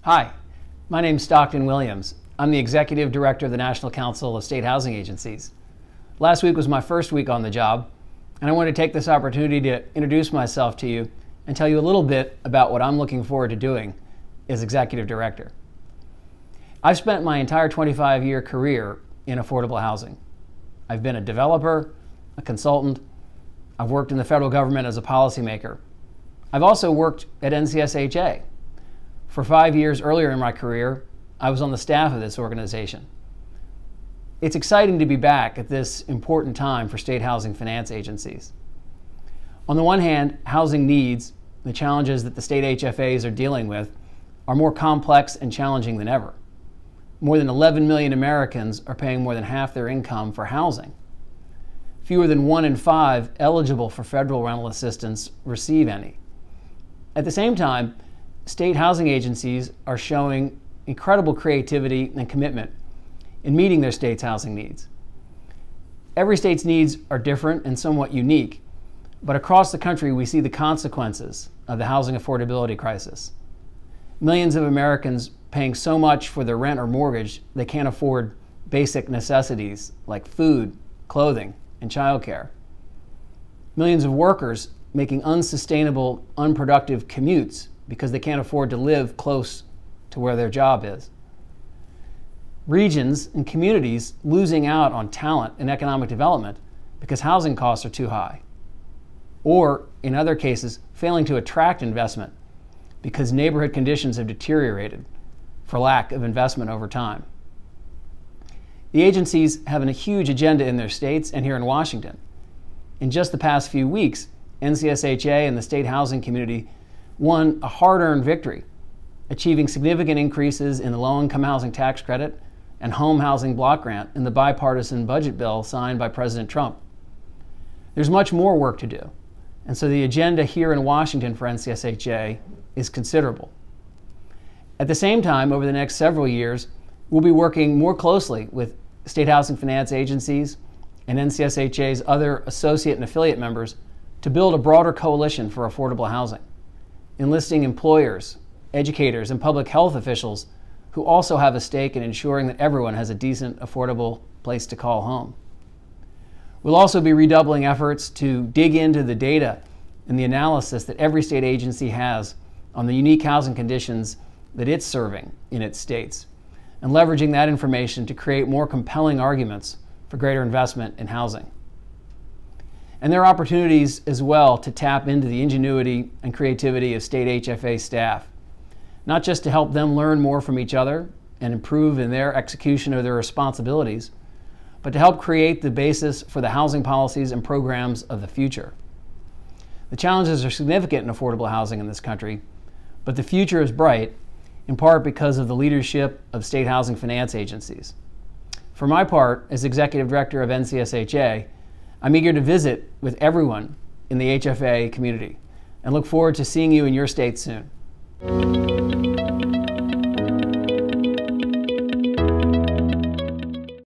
Hi, my name's Stockton Williams. I'm the Executive Director of the National Council of State Housing Agencies. Last week was my first week on the job, and I want to take this opportunity to introduce myself to you and tell you a little bit about what I'm looking forward to doing as Executive Director. I've spent my entire 25-year career in affordable housing. I've been a developer, a consultant. I've worked in the federal government as a policymaker. I've also worked at NCSHA. For 5 years earlier in my career, I was on the staff of this organization. It's exciting to be back at this important time for state housing finance agencies. On the one hand, housing needs, the challenges that the state HFAs are dealing with, are more complex and challenging than ever. More than 11 million Americans are paying more than half their income for housing. Fewer than 1 in 5 eligible for federal rental assistance receive any. At the same time, state housing agencies are showing incredible creativity and commitment in meeting their state's housing needs. Every state's needs are different and somewhat unique, but across the country we see the consequences of the housing affordability crisis. Millions of Americans paying so much for their rent or mortgage they can't afford basic necessities like food, clothing, and childcare. Millions of workers making unsustainable, unproductive commutes because they can't afford to live close to where their job is. Regions and communities losing out on talent and economic development because housing costs are too high. Or, in other cases, failing to attract investment because neighborhood conditions have deteriorated for lack of investment over time. The agencies have a huge agenda in their states and here in Washington. In just the past few weeks, NCSHA and the state housing community won a hard-earned victory, achieving significant increases in the low-income housing tax credit and home housing block grant in the bipartisan budget bill signed by President Trump. There's much more work to do, and so the agenda here in Washington for NCSHA is considerable. At the same time, over the next several years, we'll be working more closely with state housing finance agencies and NCSHA's other associate and affiliate members to build a broader coalition for affordable housing, enlisting employers, educators, and public health officials who also have a stake in ensuring that everyone has a decent, affordable place to call home. We'll also be redoubling efforts to dig into the data and the analysis that every state agency has on the unique housing conditions that it's serving in its states, and leveraging that information to create more compelling arguments for greater investment in housing. And there are opportunities as well to tap into the ingenuity and creativity of state HFA staff, not just to help them learn more from each other and improve in their execution of their responsibilities, but to help create the basis for the housing policies and programs of the future. The challenges are significant in affordable housing in this country, but the future is bright, in part because of the leadership of state housing finance agencies. For my part, as Executive Director of NCSHA, I'm eager to visit with everyone in the HFA community and look forward to seeing you in your state soon.